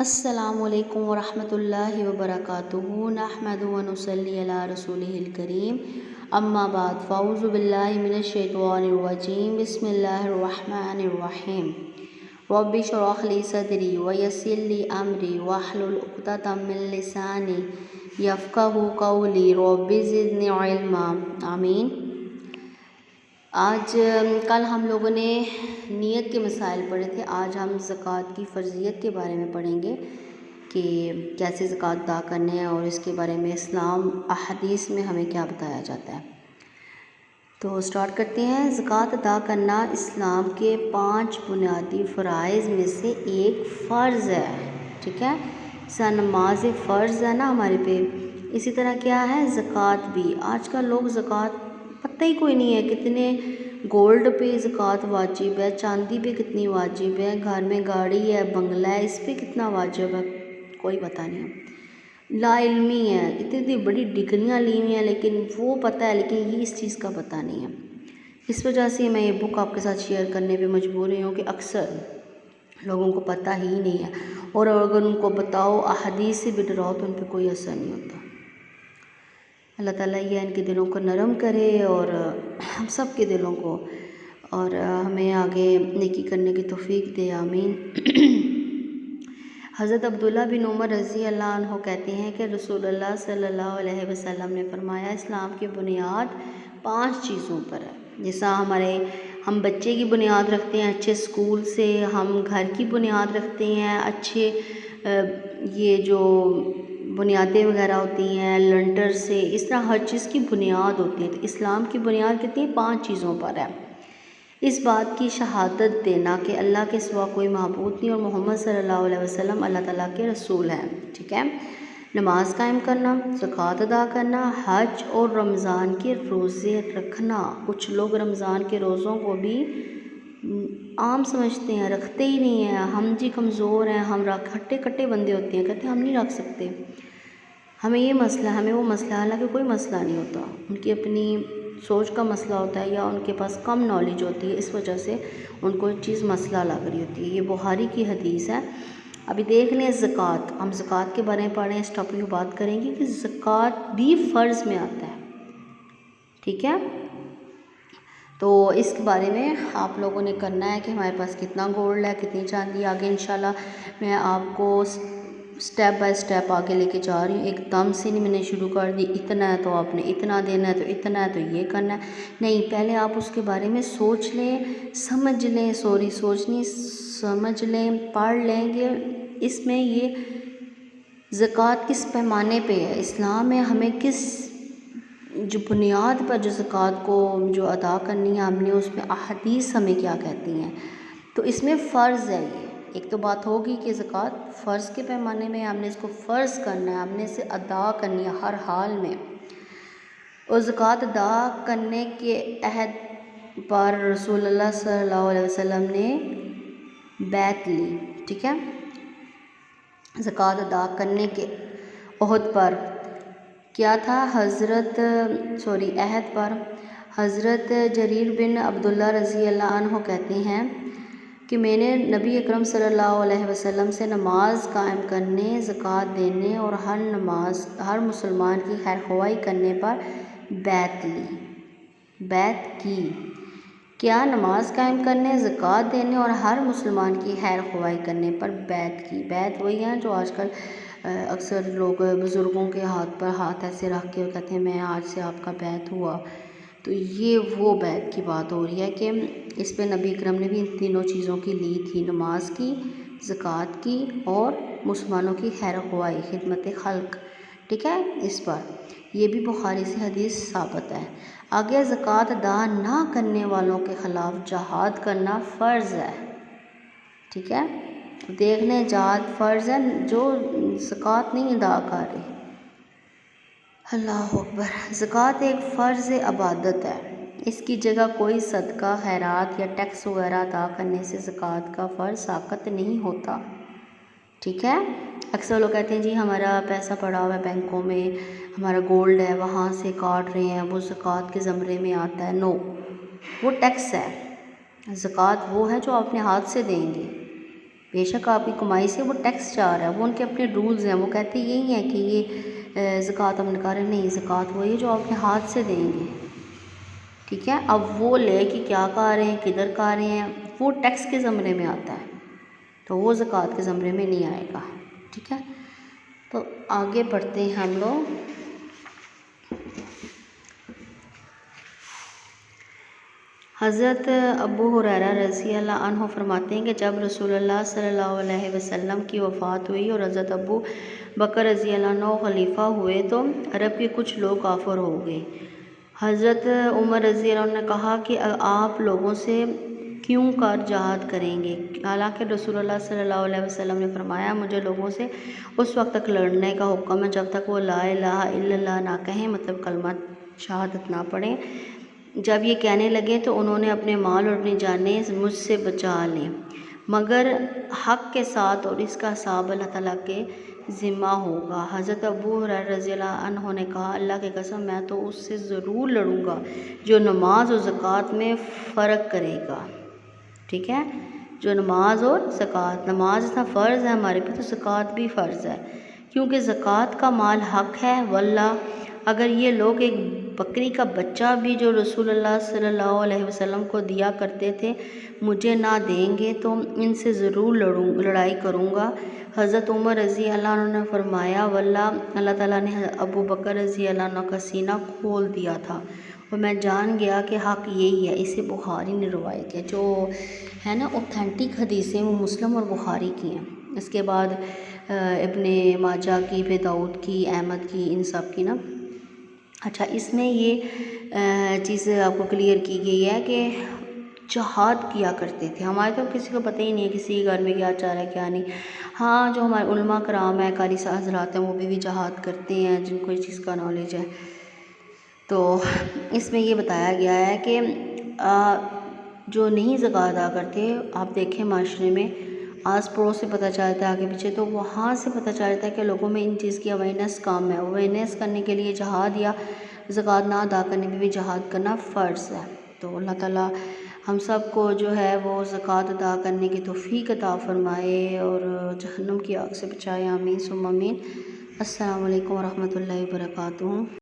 السلام علیکم ورحمۃ اللہ وبرکاتہ نحمد و نصلی علی رسولہ الکریم اما بعد فاعوذ باللہ من الشیطان الرجیم بسم اللہ الرحمن الرحیم رب اشرح لی صدری ویسر لی امری واحلل عقدۃ من لسانی یفقہوا قولی رب زدنی علما آمین۔ کل ہم لوگوں نے نیت کے مسائل پڑھے تھے۔ آج ہم زکوٰۃ کی فرضیت کے بارے میں پڑھیں گے کہ کیسے زکوٰۃ ادا کرنے ہیں اور اس کے بارے میں اسلام احادیث میں ہمیں کیا بتایا جاتا ہے۔ تو سٹارٹ کرتے ہیں۔ زکوٰۃ ادا کرنا اسلام کے 5 بنیادی فرائض میں سے ایک فرض ہے، ٹھیک ہے۔ جیسا نماز فرض ہے نا ہمارے پہ، اسی طرح کیا ہے زکوٰۃ بھی۔ آج کل لوگ زکوٰۃ پتہ ہی کوئی نہیں ہے، کتنے گولڈ پہ زکوٰۃ واجب ہے، چاندی پہ کتنی واجب ہے، گھر میں گاڑی ہے، بنگلہ ہے، اس پہ کتنا واجب ہے، کوئی پتہ نہیں ہے۔ لا علمی ہے، اتنی بڑی ڈگریاں لی ہوئی ہیں لیکن وہ پتہ ہے، لیکن یہ اس چیز کا پتہ نہیں ہے۔ اس وجہ سے میں یہ بک آپ کے ساتھ شیئر کرنے پہ مجبور ہوئی ہوں کہ اکثر لوگوں کو پتہ ہی نہیں ہے، اور اگر ان کو بتاؤ احادیث سے بھی ڈراؤ تو ان پہ کوئی اثر نہیں ہوتا۔ اللہ تعالیٰ یہ ان کے دلوں کو نرم کرے اور ہم سب کے دلوں کو، اور ہمیں آگے نیکی کرنے کی توفیق دے، آمین۔ حضرت عبداللہ بن عمر رضی اللہ عنہ کہتے ہیں کہ رسول اللہ صلی اللہ علیہ وسلم نے فرمایا اسلام کی بنیاد 5 چیزوں پر ہے۔ جیسا ہم بچے کی بنیاد رکھتے ہیں اچھے اسکول سے، ہم گھر کی بنیاد رکھتے ہیں اچھے یہ جو بنیادیں وغیرہ ہوتی ہیں لنٹر سے، اس طرح ہر چیز کی بنیاد ہوتی ہے۔ تو اسلام کی بنیاد کتنی 5 چیزوں پر ہے۔ اس بات کی شہادت دینا کہ اللہ کے سوا کوئی معبود نہیں اور محمد صلی اللہ علیہ وسلم اللہ تعالیٰ کے رسول ہیں، ٹھیک ہے۔ نماز قائم کرنا، زکوٰۃ ادا کرنا، حج اور رمضان کے روزے رکھنا۔ کچھ لوگ رمضان کے روزوں کو بھی عام سمجھتے ہیں، رکھتے ہی نہیں ہیں۔ ہم جی کمزور ہیں، ہم ہٹے کٹے بندے ہوتے ہیں، کہتے ہیں ہم نہیں رکھ سکتے، ہمیں یہ مسئلہ، ہمیں وہ مسئلہ، حالانکہ کوئی مسئلہ نہیں ہوتا۔ ان کی اپنی سوچ کا مسئلہ ہوتا ہے یا ان کے پاس کم نالج ہوتی ہے، اس وجہ سے ان کو چیز مسئلہ لگ رہی ہوتی ہے۔ یہ بخاری کی حدیث ہے۔ ابھی دیکھ لیں زکوٰۃ، ہم زکوٰۃ کے بارے میں پڑھ رہے ہیں، اس ٹاپک میں بات کریں گے کہ زکوٰۃ بھی فرض میں آتا ہے، ٹھیک ہے۔ تو اس کے بارے میں آپ لوگوں نے کرنا ہے کہ ہمارے پاس کتنا گولڈ ہے، کتنی چاندی۔ آگے انشاءاللہ میں آپ کو سٹیپ بائی سٹیپ آگے لے کے جا رہی ہوں۔ ایک دم سے نہیں میں نے شروع کر دی اتنا ہے تو آپ نے اتنا دینا ہے، تو اتنا ہے تو یہ کرنا ہے، نہیں۔ پہلے آپ اس کے بارے میں سوچ لیں، سمجھ لیں، سمجھ لیں، پڑھ لیں کہ اس میں یہ زکوٰۃ کس پیمانے پہ ہے، اسلام میں ہمیں کس جو بنیاد پر جو زکوٰۃ کو جو ادا کرنی ہے ہم نے، اس میں احادیث ہمیں کیا کہتی ہیں۔ تو اس میں فرض ہے یہ ایک تو بات ہوگی کہ زکوٰۃ فرض کے پیمانے میں ہم نے اس کو فرض کرنا ہے، ہم نے اسے ادا کرنی ہے ہر حال میں۔ اور زکوٰۃ ادا کرنے کے عہد پر رسول اللہ صلی اللہ علیہ وسلم نے بیعت لی، ٹھیک ہے۔ زکوٰۃ ادا کرنے کے عہد پر کیا تھا، عہد پر حضرت جریر بن عبداللہ رضی اللہ عنہ کہتے ہیں کہ میں نے نبی اکرم صلی اللہ علیہ وسلم سے نماز قائم کرنے، زکوٰۃ دینے اور ہر مسلمان کی خیر خواہی کرنے پر بیعت کی۔ کیا نماز قائم کرنے، زکوٰۃ دینے اور ہر مسلمان کی خیر خواہی کرنے پر بیعت کی۔ بیعت وہی ہے جو آج کل اکثر لوگ بزرگوں کے ہاتھ پر ہاتھ ایسے رکھ کے کہتے ہیں میں آج سے آپ کا بیعت ہوا، تو یہ وہ بیعت کی بات ہو رہی ہے کہ اس پہ نبی اکرم نے بھی ان تینوں چیزوں کی لی تھی، نماز کی، زکوٰۃ کی اور مسلمانوں کی خیر خواہی، خدمت خلق، ٹھیک ہے۔ اس پر یہ بھی بخاری سے حدیث ثابت ہے۔ آگے زکوٰۃ ادا نہ کرنے والوں کے خلاف جہاد کرنا فرض ہے، ٹھیک ہے۔ دیکھ لیں جہاد فرض ہے، جو زکوٰۃ نہیں ادا کر رہے، اللہ اکبر۔ زکوٰۃ ایک فرض عبادت ہے، اس کی جگہ کوئی صدقہ، خیرات یا ٹیکس وغیرہ ادا کرنے سے زکوٰۃ کا فرض ساقط نہیں ہوتا، ٹھیک ہے۔ اکثر لوگ کہتے ہیں جی ہمارا پیسہ پڑا ہوا ہے بینکوں میں، ہمارا گولڈ ہے، وہاں سے کاٹ رہے ہیں، وہ زکوٰۃ کے زمرے میں آتا ہے۔ نو، وہ ٹیکس ہے۔ زکوٰۃ وہ ہے جو آپ اپنے ہاتھ سے دیں گے، بے شک آپ کی کمائی سے وہ ٹیکس جا رہا ہے، وہ ان کے اپنے رولز ہیں، وہ کہتے یہی ہیں کہ یہ زکوٰۃ ہم نکال رہے ہیں، نہیں زکوٰۃ وہی ہے جو آپ اپنے ہاتھ سے دیں گے، ٹھیک ہے۔ اب وہ لے کہ کیا کھا رہے ہیں، کدھر کھا رہے ہیں، وہ ٹیکس کے زمرے میں آتا ہے، تو وہ زکوٰۃ کے زمرے میں نہیں آئے گا، ٹھیک ہے۔ تو آگے بڑھتے ہیں ہم لوگ۔ حضرت ابو ہریرہ رضی اللہ عنہ فرماتے ہیں کہ جب رسول اللہ صلی اللہ علیہ وسلم کی وفات ہوئی اور حضرت ابو بکر رضی اللہ عنہ خلیفہ ہوئے تو عرب کے کچھ لوگ کافر ہو گئے۔ حضرت عمر رضی اللہ عنہ نے کہا کہ آپ لوگوں سے کیوں کر جہاد کریں گے، حالانکہ رسول اللہ صلی اللہ علیہ وسلم نے فرمایا مجھے لوگوں سے اس وقت تک لڑنے کا حکم ہے جب تک وہ لا الہ الا اللہ نہ کہیں، مطلب کلمہ شہادت نہ پڑھیں۔ جب یہ کہنے لگے تو انہوں نے اپنے مال اور اپنی جانیں مجھ سے بچا لیں، مگر حق کے ساتھ، اور اس کا حساب اللہ تعالیٰ کے ذمہ ہوگا۔ حضرت ابو ہریرہ رضی اللہ عنہ نے کہا اللہ کی قسم میں تو اس سے ضرور لڑوں گا جو نماز اور زکوٰۃ میں فرق کرے گا، ٹھیک ہے، جو نماز اور زکوٰۃ، نماز اتنا فرض ہے ہمارے پہ تو زکوٰۃ بھی فرض ہے، کیونکہ زکوٰۃ کا مال حق ہے۔ واللہ اگر یہ لوگ ایک بکری کا بچہ بھی جو رسول اللہ صلی اللہ علیہ وسلم کو دیا کرتے تھے مجھے نہ دیں گے تو ان سے ضرور لڑائی کروں گا۔ حضرت عمر رضی اللہ عنہ نے فرمایا واللہ اللہ تعالیٰ نے ابو بکر رضی اللہ عنہ کا سینہ کھول دیا تھا اور میں جان گیا کہ حق یہی ہے۔ اسے بخاری نے روایت ہے، جو ہے نا اوتھینٹک حدیثیں وہ مسلم اور بخاری کی ہیں۔ اس کے بعد ابن ماجہ کی، ابن داؤد کی، احمد کی، ان سب کی نا۔ اچھا، اس میں یہ چیز آپ کو کلیئر کی گئی ہے کہ جہاد کیا کرتے تھے، ہمارے تو کسی کو پتہ ہی نہیں ہے کسی کے گھر میں کیا چل رہا ہے کیا نہیں۔ ہاں، جو ہمارے علماء کرام ہیں، قاری حضرات ہیں، وہ بھی جہاد کرتے ہیں جن کو اس چیز کا نالج ہے۔ تو اس میں یہ بتایا گیا ہے کہ جو نہیں زکوٰۃ ادا کرتے، آپ دیکھیں معاشرے میں آس پڑوس سے پتہ چلتا ہے، آگے پیچھے، تو وہاں سے پتہ چلتا ہے کہ لوگوں میں ان چیز کی اویئرنیس کم ہے۔ اویئرنیس کرنے کے لیے جہاد یا زکوٰۃ نہ ادا کرنے میں بھی جہاد کرنا فرض ہے۔ تو اللہ تعالیٰ ہم سب کو جو ہے وہ زکوٰۃ ادا کرنے کی توفیق عطا فرمائے اور جہنم کی آگ سے بچائے، آمین ثم آمین۔ السلام علیکم ورحمۃ اللہ وبرکاتہ۔